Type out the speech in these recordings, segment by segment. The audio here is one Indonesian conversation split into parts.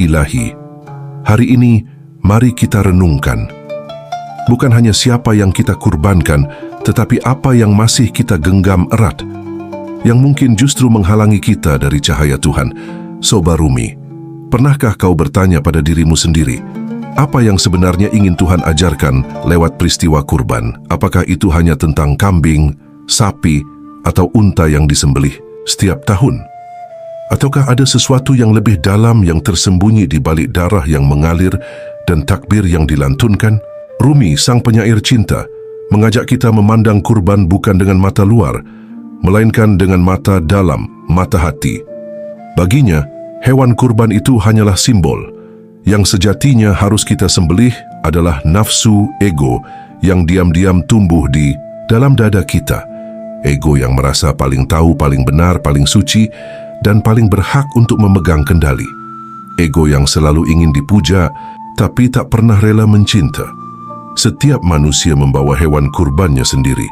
ilahi. Hari ini, mari kita renungkan. Bukan hanya siapa yang kita kurbankan, tetapi apa yang masih kita genggam erat, yang mungkin justru menghalangi kita dari cahaya Tuhan. Sobat Rumi, pernahkah kau bertanya pada dirimu sendiri, apa yang sebenarnya ingin Tuhan ajarkan lewat peristiwa kurban? Apakah itu hanya tentang kambing, sapi, atau unta yang disembelih setiap tahun? Ataukah ada sesuatu yang lebih dalam yang tersembunyi di balik darah yang mengalir dan takbir yang dilantunkan? Rumi, sang penyair cinta, mengajak kita memandang kurban bukan dengan mata luar, melainkan dengan mata dalam, mata hati. Baginya, hewan kurban itu hanyalah simbol. Yang sejatinya harus kita sembelih adalah nafsu ego yang diam-diam tumbuh di dalam dada kita. Ego yang merasa paling tahu, paling benar, paling suci, dan paling berhak untuk memegang kendali. Ego yang selalu ingin dipuja, tapi tak pernah rela mencinta. Setiap manusia membawa hewan kurbannya sendiri.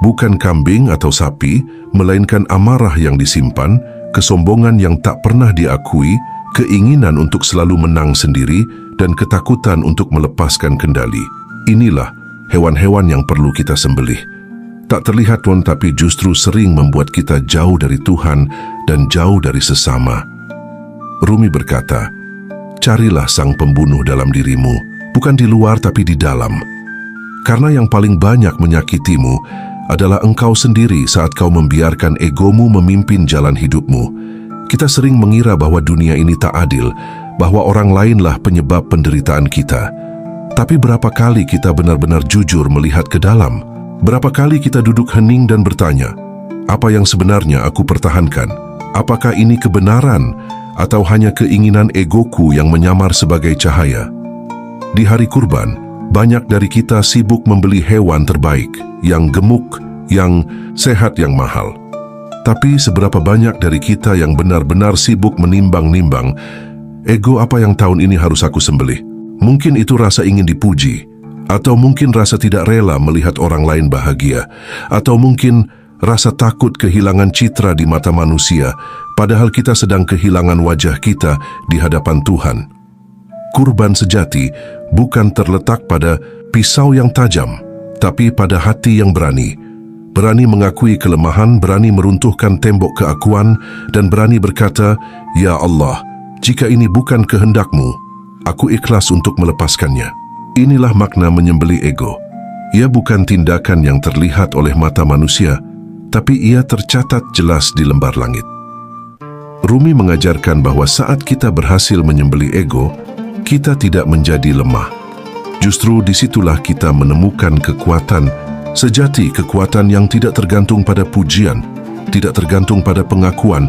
Bukan kambing atau sapi, melainkan amarah yang disimpan, kesombongan yang tak pernah diakui, keinginan untuk selalu menang sendiri, dan ketakutan untuk melepaskan kendali. Inilah hewan-hewan yang perlu kita sembelih. Tak terlihat pun, tapi justru sering membuat kita jauh dari Tuhan dan jauh dari sesama. Rumi berkata, carilah sang pembunuh dalam dirimu, bukan di luar tapi di dalam. Karena yang paling banyak menyakitimu adalah engkau sendiri saat kau membiarkan egomu memimpin jalan hidupmu. Kita sering mengira bahwa dunia ini tak adil, bahwa orang lainlah penyebab penderitaan kita. Tapi berapa kali kita benar-benar jujur melihat ke dalam? Berapa kali kita duduk hening dan bertanya, apa yang sebenarnya aku pertahankan? Apakah ini kebenaran atau hanya keinginan egoku yang menyamar sebagai cahaya? Di hari kurban, banyak dari kita sibuk membeli hewan terbaik, yang gemuk, yang sehat, yang mahal. Tapi seberapa banyak dari kita yang benar-benar sibuk menimbang-nimbang, ego apa yang tahun ini harus aku sembelih? Mungkin itu rasa ingin dipuji, atau mungkin rasa tidak rela melihat orang lain bahagia, atau mungkin rasa takut kehilangan citra di mata manusia, padahal kita sedang kehilangan wajah kita di hadapan Tuhan. Kurban sejati bukan terletak pada pisau yang tajam, tapi pada hati yang berani. Berani mengakui kelemahan, berani meruntuhkan tembok keakuan, dan berani berkata, "Ya Allah, jika ini bukan kehendak-Mu, aku ikhlas untuk melepaskannya." Inilah makna menyembelih ego. Ia bukan tindakan yang terlihat oleh mata manusia, tapi ia tercatat jelas di lembar langit. Rumi mengajarkan bahwa saat kita berhasil menyembelih ego, kita tidak menjadi lemah. Justru disitulah kita menemukan kekuatan sejati, kekuatan yang tidak tergantung pada pujian, tidak tergantung pada pengakuan,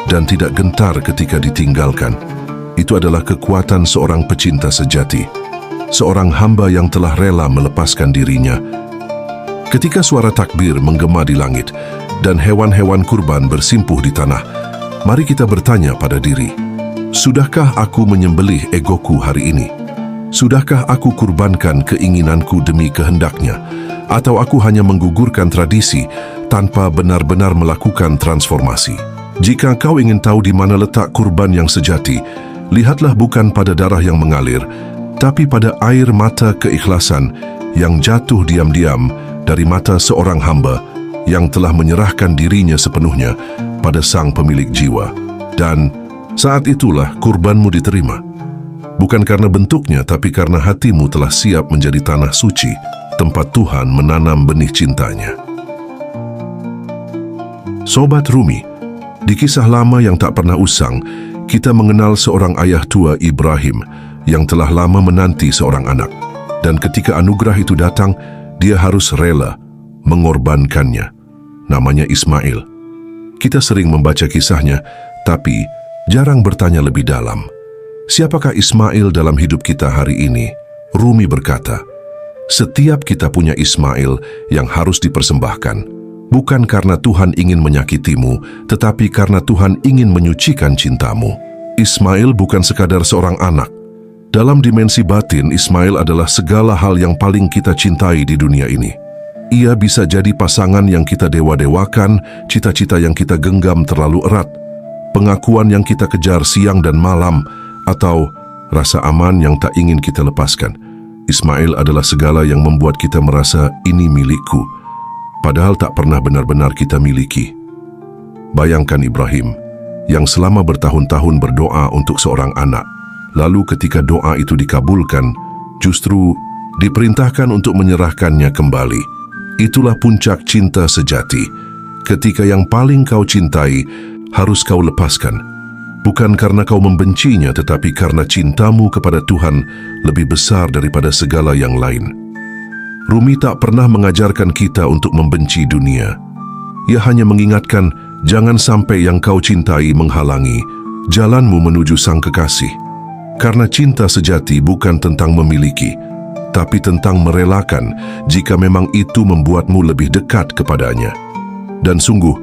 dan tidak gentar ketika ditinggalkan. Itu adalah kekuatan seorang pecinta sejati, seorang hamba yang telah rela melepaskan dirinya. Ketika suara takbir menggema di langit dan hewan-hewan kurban bersimpuh di tanah, mari kita bertanya pada diri, sudahkah aku menyembelih egoku hari ini? Sudahkah aku kurbankan keinginanku demi kehendaknya? Atau aku hanya menggugurkan tradisi tanpa benar-benar melakukan transformasi? Jika kau ingin tahu di mana letak kurban yang sejati, lihatlah bukan pada darah yang mengalir, tapi pada air mata keikhlasan yang jatuh diam-diam dari mata seorang hamba yang telah menyerahkan dirinya sepenuhnya pada sang pemilik jiwa. Dan saat itulah kurbanmu diterima. Bukan karena bentuknya, tapi karena hatimu telah siap menjadi tanah suci, tempat Tuhan menanam benih cintanya. Sobat Rumi, di kisah lama yang tak pernah usang, kita mengenal seorang ayah tua, Ibrahim, yang telah lama menanti seorang anak. Dan ketika anugerah itu datang, dia harus rela mengorbankannya. Namanya Ismail. Kita sering membaca kisahnya, tapi jarang bertanya lebih dalam. Siapakah Ismail dalam hidup kita hari ini? Rumi berkata, setiap kita punya Ismail yang harus dipersembahkan. Bukan karena Tuhan ingin menyakitimu, tetapi karena Tuhan ingin menyucikan cintamu. Ismail bukan sekadar seorang anak. Dalam dimensi batin, Ismail adalah segala hal yang paling kita cintai di dunia ini. Ia bisa jadi pasangan yang kita dewa-dewakan, cita-cita yang kita genggam terlalu erat, pengakuan yang kita kejar siang dan malam, atau rasa aman yang tak ingin kita lepaskan. Ismail adalah segala yang membuat kita merasa ini milikku, padahal tak pernah benar-benar kita miliki. Bayangkan Ibrahim, yang selama bertahun-tahun berdoa untuk seorang anak, lalu ketika doa itu dikabulkan, justru diperintahkan untuk menyerahkannya kembali. Itulah puncak cinta sejati, ketika yang paling kau cintai harus kau lepaskan. Bukan karena kau membencinya, tetapi karena cintamu kepada Tuhan lebih besar daripada segala yang lain. Rumi tak pernah mengajarkan kita untuk membenci dunia. Ia hanya mengingatkan, jangan sampai yang kau cintai menghalangi jalanmu menuju sang kekasih. Karena cinta sejati bukan tentang memiliki, tapi tentang merelakan jika memang itu membuatmu lebih dekat kepadanya. Dan sungguh,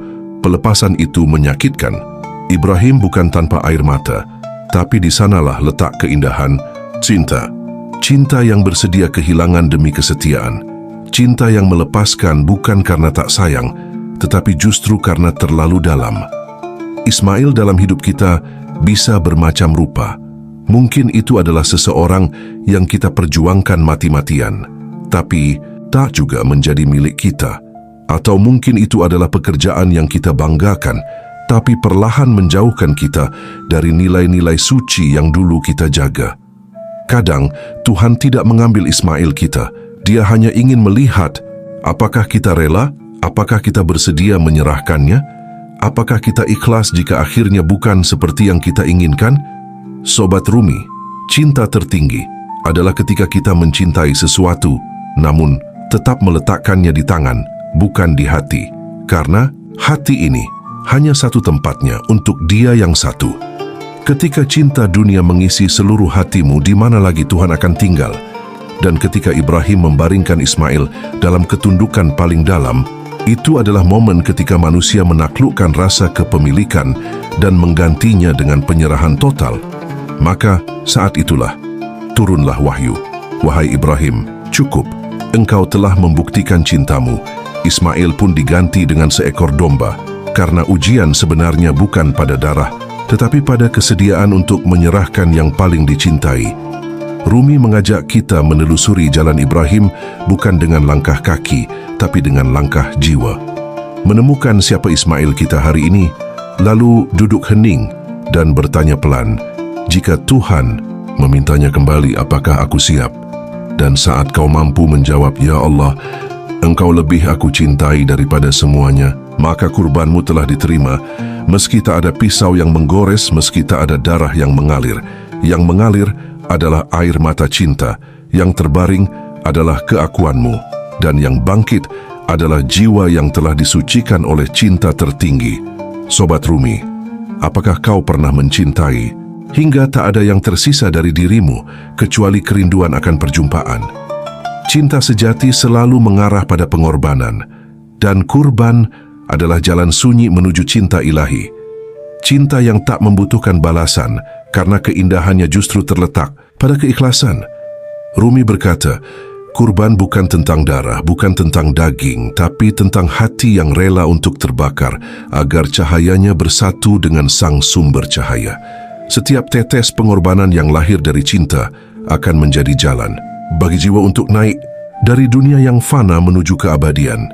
pelepasan itu menyakitkan. Ibrahim bukan tanpa air mata, tapi di sanalah letak keindahan cinta. Cinta yang bersedia kehilangan demi kesetiaan. Cinta yang melepaskan bukan karena tak sayang, tetapi justru karena terlalu dalam. Ismail dalam hidup kita bisa bermacam rupa. Mungkin itu adalah seseorang yang kita perjuangkan mati-matian, tapi tak juga menjadi milik kita. Atau mungkin itu adalah pekerjaan yang kita banggakan, tapi perlahan menjauhkan kita dari nilai-nilai suci yang dulu kita jaga. Kadang, Tuhan tidak mengambil Ismail kita. Dia hanya ingin melihat, apakah kita rela, apakah kita bersedia menyerahkannya, apakah kita ikhlas jika akhirnya bukan seperti yang kita inginkan. Sobat Rumi, cinta tertinggi adalah ketika kita mencintai sesuatu, namun tetap meletakkannya di tangan, bukan di hati. Karena hati ini hanya satu tempatnya untuk Dia yang satu. Ketika cinta dunia mengisi seluruh hatimu, di mana lagi Tuhan akan tinggal? Dan ketika Ibrahim membaringkan Ismail dalam ketundukan paling dalam, itu adalah momen ketika manusia menaklukkan rasa kepemilikan dan menggantinya dengan penyerahan total. Maka saat itulah turunlah wahyu. Wahai Ibrahim, cukup. Engkau telah membuktikan cintamu. Ismail pun diganti dengan seekor domba. Karena ujian sebenarnya bukan pada darah, tetapi pada kesediaan untuk menyerahkan yang paling dicintai. Rumi mengajak kita menelusuri jalan Ibrahim bukan dengan langkah kaki, tapi dengan langkah jiwa. Menemukan siapa Ismail kita hari ini, lalu duduk hening dan bertanya pelan, jika Tuhan memintanya kembali, apakah aku siap? Dan saat kau mampu menjawab, ya Allah, Engkau lebih aku cintai daripada semuanya, maka kurbanmu telah diterima. Meski tak ada pisau yang menggores, meski tak ada darah yang mengalir. Yang mengalir adalah air mata cinta, yang terbaring adalah keakuanmu, dan yang bangkit adalah jiwa yang telah disucikan oleh cinta tertinggi. Sobat Rumi, apakah kau pernah mencintai hingga tak ada yang tersisa dari dirimu kecuali kerinduan akan perjumpaan? Cinta sejati selalu mengarah pada pengorbanan, dan kurban adalah jalan sunyi menuju cinta ilahi. Cinta yang tak membutuhkan balasan, karena keindahannya justru terletak pada keikhlasan. Rumi berkata, kurban bukan tentang darah, bukan tentang daging, tapi tentang hati yang rela untuk terbakar, agar cahayanya bersatu dengan sang sumber cahaya. Setiap tetes pengorbanan yang lahir dari cinta akan menjadi jalan bagi jiwa untuk naik dari dunia yang fana menuju keabadian.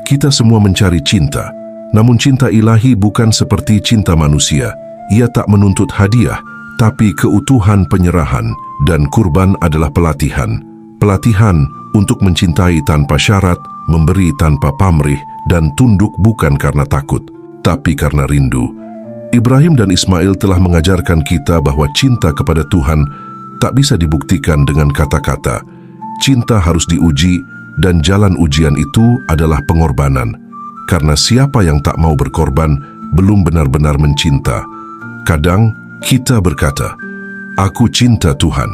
Kita semua mencari cinta, namun cinta ilahi bukan seperti cinta manusia. Ia tak menuntut hadiah, tapi keutuhan penyerahan, dan kurban adalah pelatihan. Pelatihan untuk mencintai tanpa syarat, memberi tanpa pamrih, dan tunduk bukan karena takut, tapi karena rindu. Ibrahim dan Ismail telah mengajarkan kita bahwa cinta kepada Tuhan tak bisa dibuktikan dengan kata-kata. Cinta harus diuji, dan jalan ujian itu adalah pengorbanan. Karena siapa yang tak mau berkorban belum benar-benar mencinta. Kadang kita berkata, aku cinta Tuhan.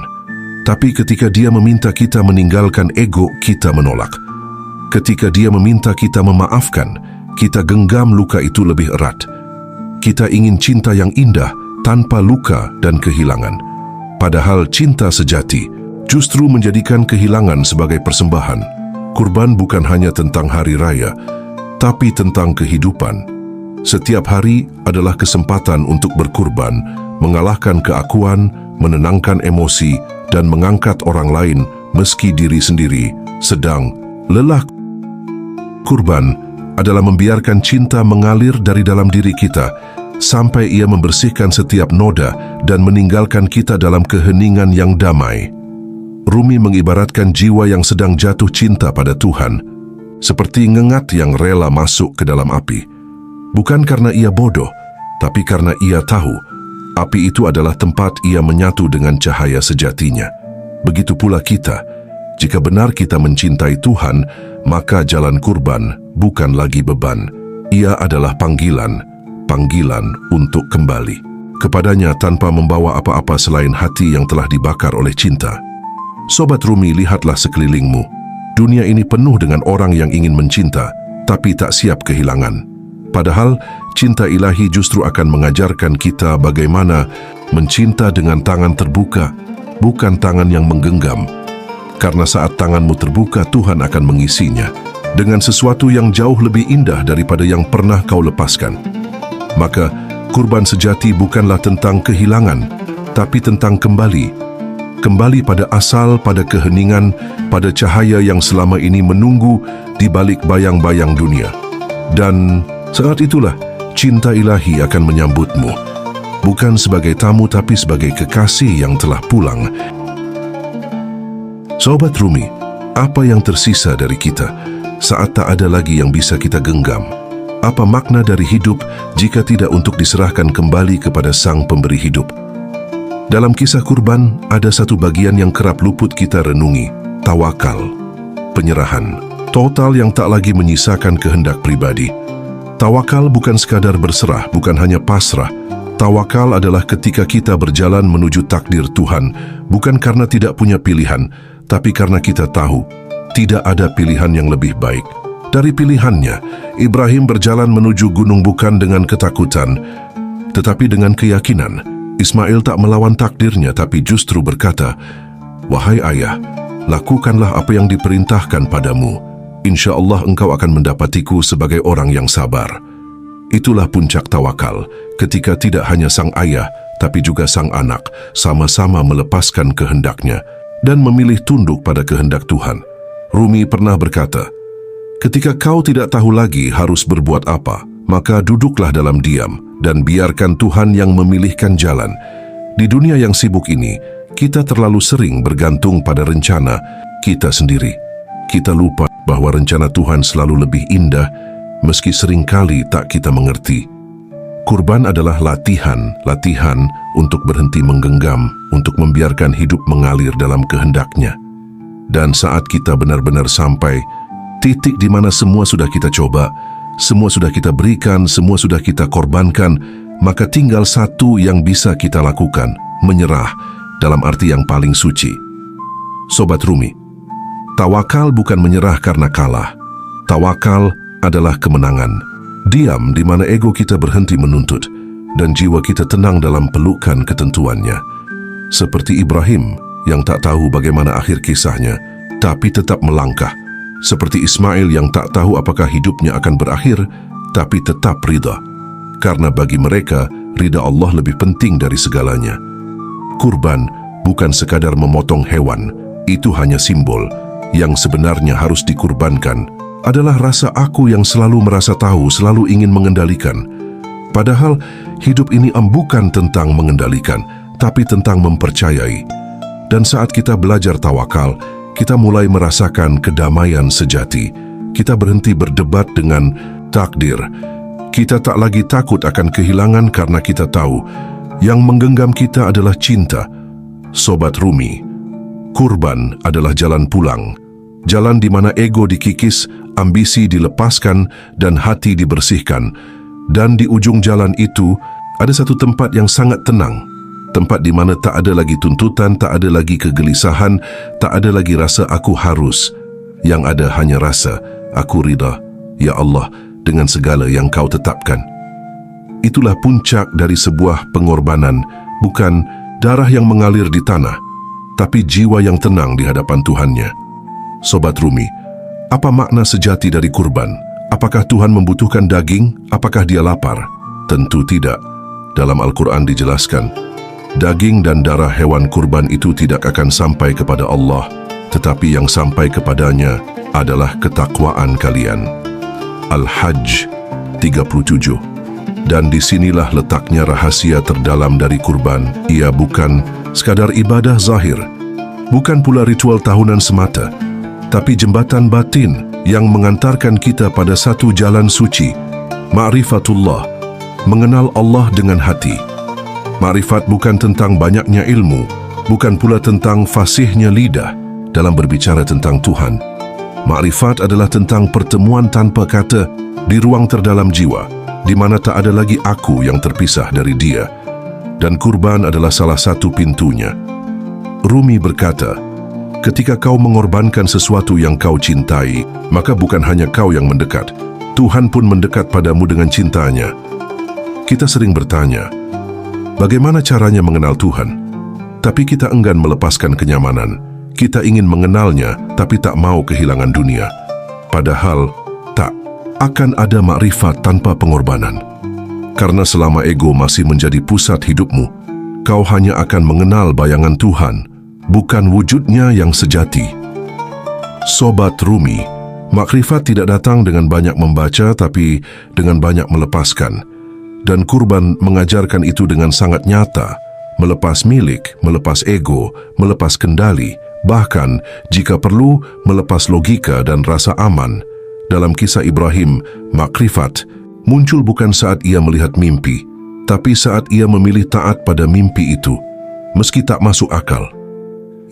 Tapi ketika Dia meminta kita meninggalkan ego, kita menolak. Ketika Dia meminta kita memaafkan, kita genggam luka itu lebih erat. Kita ingin cinta yang indah tanpa luka dan kehilangan. Padahal cinta sejati justru menjadikan kehilangan sebagai persembahan. Kurban bukan hanya tentang hari raya, tapi tentang kehidupan. Setiap hari adalah kesempatan untuk berkurban, mengalahkan keakuan, menenangkan emosi, dan mengangkat orang lain meski diri sendiri sedang lelah. Kurban adalah membiarkan cinta mengalir dari dalam diri kita sampai ia membersihkan setiap noda dan meninggalkan kita dalam keheningan yang damai. Rumi mengibaratkan jiwa yang sedang jatuh cinta pada Tuhan, seperti ngengat yang rela masuk ke dalam api. Bukan karena ia bodoh, tapi karena ia tahu api itu adalah tempat ia menyatu dengan cahaya sejatinya. Begitu pula kita, jika benar kita mencintai Tuhan, maka jalan kurban bukan lagi beban. Ia adalah panggilan untuk kembali kepadanya tanpa membawa apa-apa selain hati yang telah dibakar oleh cinta. Sobat Rumi, lihatlah sekelilingmu. Dunia ini penuh dengan orang yang ingin mencinta, tapi tak siap kehilangan. Padahal, cinta ilahi justru akan mengajarkan kita bagaimana mencinta dengan tangan terbuka, bukan tangan yang menggenggam. Karena saat tanganmu terbuka, Tuhan akan mengisinya dengan sesuatu yang jauh lebih indah daripada yang pernah kau lepaskan. Maka, kurban sejati bukanlah tentang kehilangan, tapi tentang kembali. Kembali pada asal, pada keheningan, pada cahaya yang selama ini menunggu di balik bayang-bayang dunia. Dan saat itulah cinta ilahi akan menyambutmu, bukan sebagai tamu tapi sebagai kekasih yang telah pulang. Sobat Rumi, apa yang tersisa dari kita saat tak ada lagi yang bisa kita genggam? Apa makna dari hidup jika tidak untuk diserahkan kembali kepada Sang Pemberi hidup? Dalam kisah kurban, ada satu bagian yang kerap luput kita renungi, tawakal, penyerahan total yang tak lagi menyisakan kehendak pribadi. Tawakal bukan sekadar berserah, bukan hanya pasrah. Tawakal adalah ketika kita berjalan menuju takdir Tuhan, bukan karena tidak punya pilihan, tapi karena kita tahu tidak ada pilihan yang lebih baik. Dari pilihannya, Ibrahim berjalan menuju gunung bukan dengan ketakutan, tetapi dengan keyakinan. Ismail tak melawan takdirnya, tapi justru berkata, "Wahai ayah, lakukanlah apa yang diperintahkan padamu. Insya Allah engkau akan mendapatiku sebagai orang yang sabar." Itulah puncak tawakal, ketika tidak hanya sang ayah, tapi juga sang anak sama-sama melepaskan kehendaknya dan memilih tunduk pada kehendak Tuhan. Rumi pernah berkata, "Ketika kau tidak tahu lagi harus berbuat apa, maka duduklah dalam diam dan biarkan Tuhan yang memilihkan jalan." Di dunia yang sibuk ini, kita terlalu sering bergantung pada rencana kita sendiri. Kita lupa bahwa rencana Tuhan selalu lebih indah, meski seringkali tak kita mengerti. Kurban adalah latihan untuk berhenti menggenggam, untuk membiarkan hidup mengalir dalam kehendaknya. Dan saat kita benar-benar sampai titik di mana semua sudah kita coba, semua sudah kita berikan, semua sudah kita korbankan, maka tinggal satu yang bisa kita lakukan, menyerah dalam arti yang paling suci. Sobat Rumi, tawakal bukan menyerah karena kalah. Tawakal adalah kemenangan. Diam di mana ego kita berhenti menuntut dan jiwa kita tenang dalam pelukan ketentuannya. Seperti Ibrahim yang tak tahu bagaimana akhir kisahnya, tapi tetap melangkah. Seperti Ismail yang tak tahu apakah hidupnya akan berakhir, tapi tetap ridha. Karena bagi mereka, ridha Allah lebih penting dari segalanya. Kurban bukan sekadar memotong hewan, itu hanya simbol. Yang sebenarnya harus dikurbankan adalah rasa aku yang selalu merasa tahu, selalu ingin mengendalikan. Padahal hidup ini bukan tentang mengendalikan, tapi tentang mempercayai. Dan saat kita belajar tawakal, kita mulai merasakan kedamaian sejati. Kita berhenti berdebat dengan takdir. Kita tak lagi takut akan kehilangan karena kita tahu yang menggenggam kita adalah cinta. Sobat Rumi, kurban adalah jalan pulang. Jalan di mana ego dikikis, ambisi dilepaskan, dan hati dibersihkan. Dan di ujung jalan itu, ada satu tempat yang sangat tenang. Tempat di mana tak ada lagi tuntutan, tak ada lagi kegelisahan, tak ada lagi rasa aku harus. Yang ada hanya rasa aku ridha, ya Allah, dengan segala yang kau tetapkan. Itulah puncak dari sebuah pengorbanan, bukan darah yang mengalir di tanah, tapi jiwa yang tenang di hadapan Tuhannya. Sobat Rumi, apa makna sejati dari kurban? Apakah Tuhan membutuhkan daging? Apakah dia lapar? Tentu tidak. Dalam Al-Quran dijelaskan, Daging dan darah hewan kurban itu tidak akan sampai kepada Allah, tetapi yang sampai kepadanya adalah ketakwaan kalian. Al-Hajj 37. Dan disinilah letaknya rahasia terdalam dari kurban. Ia bukan sekadar ibadah zahir, bukan pula ritual tahunan semata, tapi jembatan batin yang mengantarkan kita pada satu jalan suci, ma'rifatullah, mengenal Allah dengan hati. Ma'rifat bukan tentang banyaknya ilmu, bukan pula tentang fasihnya lidah dalam berbicara tentang Tuhan. Ma'rifat adalah tentang pertemuan tanpa kata di ruang terdalam jiwa, di mana tak ada lagi aku yang terpisah dari Dia. Dan kurban adalah salah satu pintunya. Rumi berkata, ketika kau mengorbankan sesuatu yang kau cintai, maka bukan hanya kau yang mendekat, Tuhan pun mendekat padamu dengan cintanya. Kita sering bertanya, bagaimana caranya mengenal Tuhan? Tapi kita enggan melepaskan kenyamanan. Kita ingin mengenalnya, tapi tak mau kehilangan dunia. Padahal, tak akan ada makrifat tanpa pengorbanan. Karena selama ego masih menjadi pusat hidupmu, kau hanya akan mengenal bayangan Tuhan, bukan wujudnya yang sejati. Sobat Rumi, makrifat tidak datang dengan banyak membaca, tapi dengan banyak melepaskan. Dan kurban mengajarkan itu dengan sangat nyata, melepas milik, melepas ego, melepas kendali, bahkan jika perlu melepas logika dan rasa aman. Dalam kisah Ibrahim, makrifat muncul bukan saat ia melihat mimpi, tapi saat ia memilih taat pada mimpi itu, meski tak masuk akal.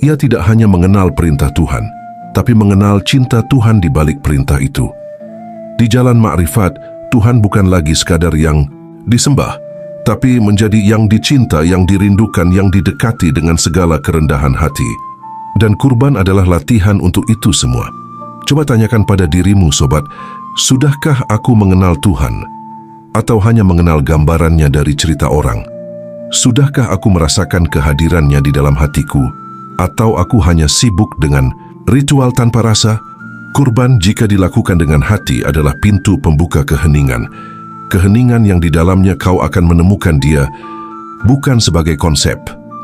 Ia tidak hanya mengenal perintah Tuhan, tapi mengenal cinta Tuhan di balik perintah itu. Di jalan makrifat, Tuhan bukan lagi sekadar yang disembah, tapi menjadi yang dicinta, yang dirindukan, yang didekati dengan segala kerendahan hati. Dan kurban adalah latihan untuk itu semua. Coba tanyakan pada dirimu, sobat, sudahkah aku mengenal Tuhan? Atau hanya mengenal gambarannya dari cerita orang? Sudahkah aku merasakan kehadirannya di dalam hatiku? Atau aku hanya sibuk dengan ritual tanpa rasa? Kurban jika dilakukan dengan hati adalah pintu pembuka keheningan. Keheningan yang di dalamnya kau akan menemukan Dia, bukan sebagai konsep,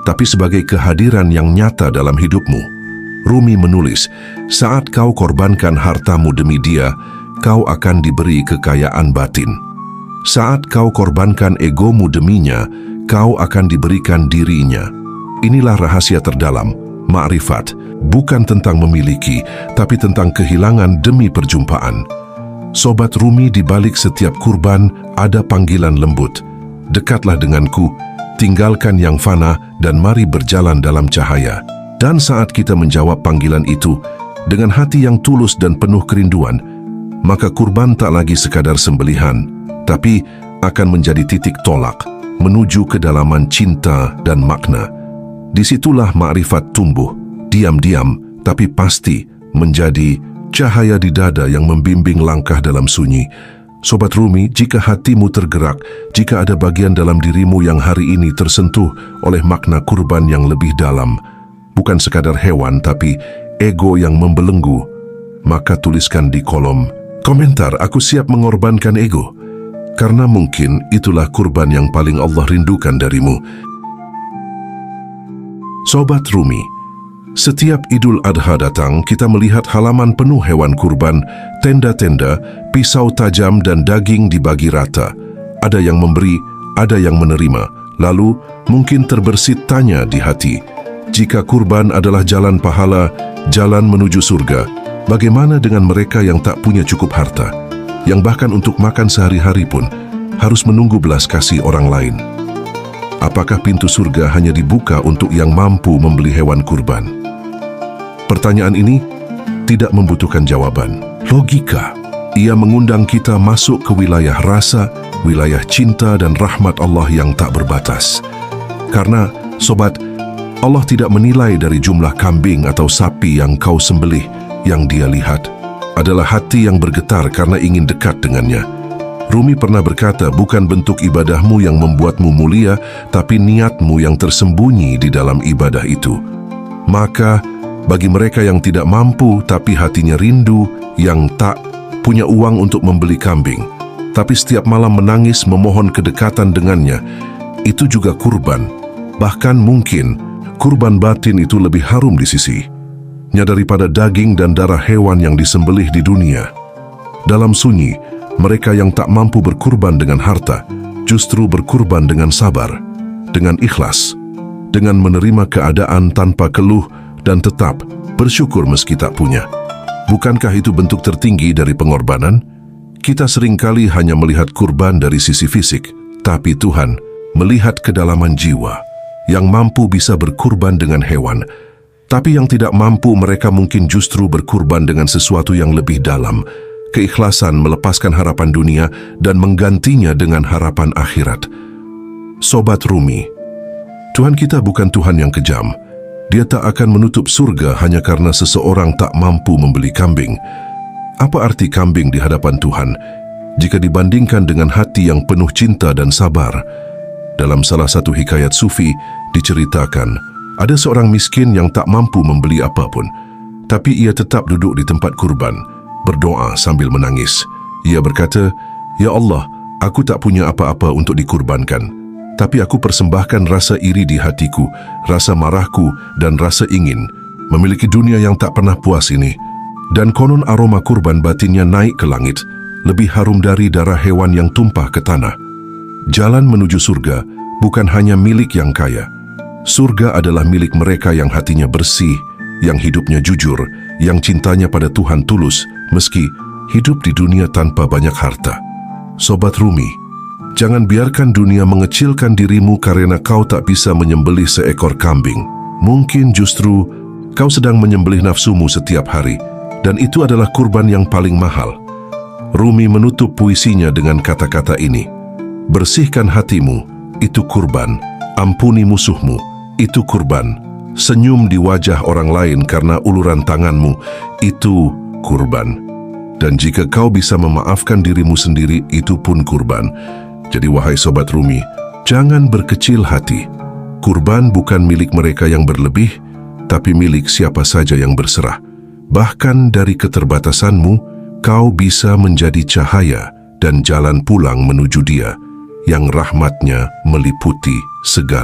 tapi sebagai kehadiran yang nyata dalam hidupmu. Rumi menulis, saat kau korbankan hartamu demi Dia, kau akan diberi kekayaan batin. Saat kau korbankan egomu deminya, kau akan diberikan dirinya. Inilah rahasia terdalam, makrifat, bukan tentang memiliki, tapi tentang kehilangan demi perjumpaan. Sobat Rumi, di balik setiap kurban ada panggilan lembut. Dekatlah denganku, tinggalkan yang fana, dan mari berjalan dalam cahaya. Dan saat kita menjawab panggilan itu dengan hati yang tulus dan penuh kerinduan, maka kurban tak lagi sekadar sembelihan, tapi akan menjadi titik tolak menuju kedalaman cinta dan makna. Disitulah makrifat tumbuh, diam-diam tapi pasti menjadi cahaya di dada yang membimbing langkah dalam sunyi. Sobat Rumi, jika hatimu tergerak, jika ada bagian dalam dirimu yang hari ini tersentuh oleh makna kurban yang lebih dalam, bukan sekadar hewan tapi ego yang membelenggu, maka tuliskan di kolom komentar, aku siap mengorbankan ego. Karena mungkin itulah kurban yang paling Allah rindukan darimu. Sobat Rumi, setiap Idul Adha datang, kita melihat halaman penuh hewan kurban, tenda-tenda, pisau tajam dan daging dibagi rata. Ada yang memberi, ada yang menerima. Lalu mungkin terbersit tanya di hati, jika kurban adalah jalan pahala, jalan menuju surga, bagaimana dengan mereka yang tak punya cukup harta, yang bahkan untuk makan sehari-hari pun harus menunggu belas kasih orang lain? Apakah pintu surga hanya dibuka untuk yang mampu membeli hewan kurban? Pertanyaan ini tidak membutuhkan jawaban logika. Ia mengundang kita masuk ke wilayah rasa, wilayah cinta dan rahmat Allah yang tak berbatas. Karena, sobat, Allah tidak menilai dari jumlah kambing atau sapi yang kau sembelih. Yang Dia lihat adalah hati yang bergetar karena ingin dekat dengannya. Rumi pernah berkata, bukan bentuk ibadahmu yang membuatmu mulia, tapi niatmu yang tersembunyi di dalam ibadah itu. Maka, bagi mereka yang tidak mampu tapi hatinya rindu, yang tak punya uang untuk membeli kambing, tapi setiap malam menangis memohon kedekatan dengannya, itu juga kurban. Bahkan mungkin kurban batin itu lebih harum di sisinya daripada daging dan darah hewan yang disembelih di dunia. Dalam sunyi, mereka yang tak mampu berkurban dengan harta, justru berkurban dengan sabar, dengan ikhlas, dengan menerima keadaan tanpa keluh dan tetap bersyukur meski tak punya. Bukankah itu bentuk tertinggi dari pengorbanan? Kita seringkali hanya melihat kurban dari sisi fisik, tapi Tuhan melihat kedalaman jiwa. Yang mampu bisa berkurban dengan hewan, tapi yang tidak mampu mereka mungkin justru berkurban dengan sesuatu yang lebih dalam, keikhlasan melepaskan harapan dunia dan menggantinya dengan harapan akhirat. Sobat Rumi, Tuhan kita bukan Tuhan yang kejam. Dia tak akan menutup surga hanya karena seseorang tak mampu membeli kambing. Apa arti kambing di hadapan Tuhan jika dibandingkan dengan hati yang penuh cinta dan sabar? Dalam salah satu hikayat sufi diceritakan, ada seorang miskin yang tak mampu membeli apapun, tapi ia tetap duduk di tempat kurban, berdoa sambil menangis. Ia berkata, "Ya Allah, aku tak punya apa-apa untuk dikurbankan, tapi aku persembahkan rasa iri di hatiku, rasa marahku dan rasa ingin memiliki dunia yang tak pernah puas ini." Dan konon aroma kurban batinnya naik ke langit, lebih harum dari darah hewan yang tumpah ke tanah. Jalan menuju surga bukan hanya milik yang kaya. Surga adalah milik mereka yang hatinya bersih, yang hidupnya jujur, yang cintanya pada Tuhan tulus, meski hidup di dunia tanpa banyak harta. Sobat Rumi, jangan biarkan dunia mengecilkan dirimu karena kau tak bisa menyembelih seekor kambing. Mungkin justru kau sedang menyembelih nafsumu setiap hari, dan itu adalah kurban yang paling mahal. Rumi menutup puisinya dengan kata-kata ini, "Bersihkan hatimu, itu kurban. Ampuni musuhmu, itu kurban. Senyum di wajah orang lain karena uluran tanganmu, itu kurban. Dan jika kau bisa memaafkan dirimu sendiri, itu pun kurban." Jadi wahai Sobat Rumi, jangan berkecil hati. Kurban bukan milik mereka yang berlebih, tapi milik siapa saja yang berserah. Bahkan dari keterbatasanmu, kau bisa menjadi cahaya dan jalan pulang menuju Dia yang rahmatnya meliputi segala.